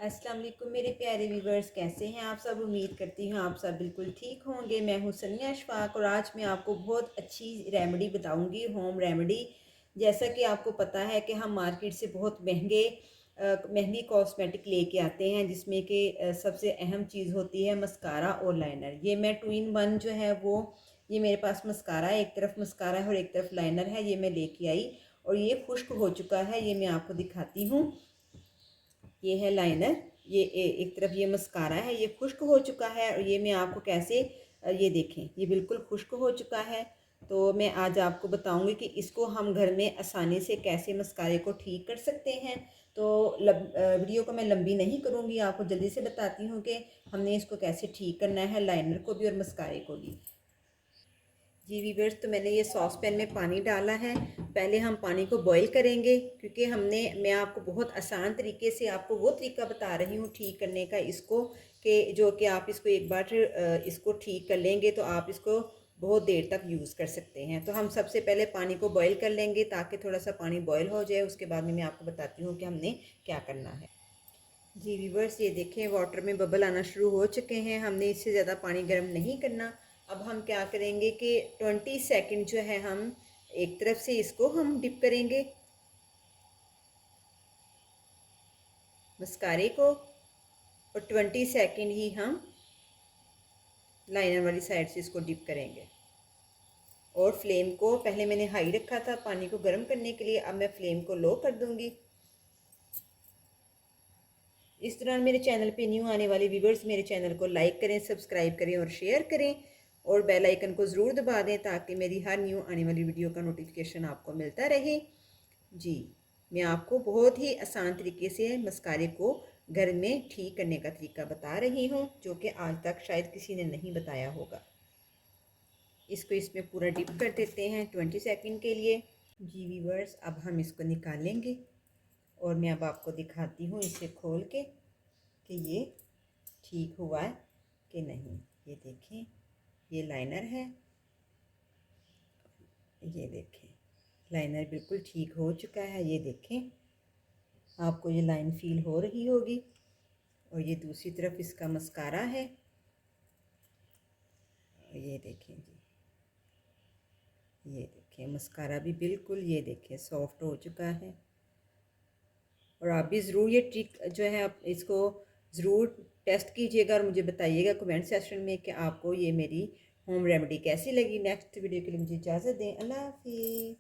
अस्सलाम वालेकुम मेरे प्यारे व्यूवर्स, कैसे हैं आप सब। उम्मीद करती हूँ आप सब बिल्कुल ठीक होंगे। मैं हूँ सनिया अशफाक और आज मैं आपको बहुत अच्छी रेमेडी बताऊँगी, होम रेमेडी। जैसा कि आपको पता है कि हम मार्केट से बहुत महंगी कॉस्मेटिक लेके आते हैं, जिसमें कि सबसे अहम चीज़ होती है मस्कारा और लाइनर। ये मैं 2 in 1 जो है वो, ये मेरे पास मस्कारा है, एक तरफ मस्कारा है और एक तरफ लाइनर है। ये मैं लेके आई और ये खुश्क हो चुका है। ये मैं आपको दिखाती हूँ। ये है लाइनर, ये एक तरफ ये मस्कारा है, ये खुश्क हो चुका है। और ये मैं आपको कैसे, ये देखें, ये बिल्कुल खुश्क हो चुका है। तो मैं आज आपको बताऊंगी कि इसको हम घर में आसानी से कैसे मस्कारे को ठीक कर सकते हैं। तो वीडियो को मैं लंबी नहीं करूंगी, आपको जल्दी से बताती हूँ कि हमने इसको कैसे ठीक करना है, लाइनर को भी और मस्कारे को भी। जी वीवर्स, तो मैंने ये सॉस पैन में पानी डाला है। पहले हम पानी को बॉईल करेंगे, क्योंकि मैं आपको बहुत आसान तरीके से आपको वो तरीका बता रही हूँ ठीक करने का इसको, कि जो कि आप इसको एक बार इसको ठीक कर लेंगे तो आप इसको बहुत देर तक यूज़ कर सकते हैं। तो हम सबसे पहले पानी को बॉईल कर लेंगे ताकि थोड़ा सा पानी बॉईल हो जाए। उसके बाद में मैं आपको बताती हूँ कि हमने क्या करना है। जी वीवर्स, ये देखें वाटर में बबल आना शुरू हो चुके हैं। हमने इससे ज़्यादा पानी गर्म नहीं करना। अब हम क्या करेंगे कि 20 सेकंड जो है हम एक तरफ से इसको हम डिप करेंगे मस्कारे को, और 20 सेकंड ही हम लाइनर वाली साइड से इसको डिप करेंगे। और फ्लेम को पहले मैंने हाई रखा था पानी को गर्म करने के लिए, अब मैं फ्लेम को लो कर दूंगी। इस दौरान मेरे चैनल पे न्यू आने वाले व्यूवर्स मेरे चैनल को लाइक करें, सब्सक्राइब करें और शेयर करें, और बेल आइकन को ज़रूर दबा दें ताकि मेरी हर न्यू आने वाली वीडियो का नोटिफिकेशन आपको मिलता रहे। जी, मैं आपको बहुत ही आसान तरीके से मस्कारे को घर में ठीक करने का तरीका बता रही हूँ, जो कि आज तक शायद किसी ने नहीं बताया होगा। इसको इसमें पूरा डिप कर देते हैं 20 सेकंड के लिए। जी व्यूवर्स, अब हम इसको निकालेंगे और मैं अब आपको दिखाती हूँ इसे खोल के कि ये ठीक हुआ है कि नहीं। ये देखें, ये लाइनर है, ये देखें लाइनर बिल्कुल ठीक हो चुका है। ये देखें, आपको ये लाइन फील हो रही होगी। और ये दूसरी तरफ इसका मस्कारा है, ये देखें जी, ये देखें मस्कारा भी बिल्कुल, ये देखें सॉफ्ट हो चुका है। और आप भी ज़रूर ये ट्रिक जो है आप इसको ज़रूर टेस्ट कीजिएगा और मुझे बताइएगा कमेंट सेक्शन में कि आपको ये मेरी होम रेमेडी कैसी लगी। नेक्स्ट वीडियो के लिए मुझे इजाज़त दें। अल्लाह हाफिज़।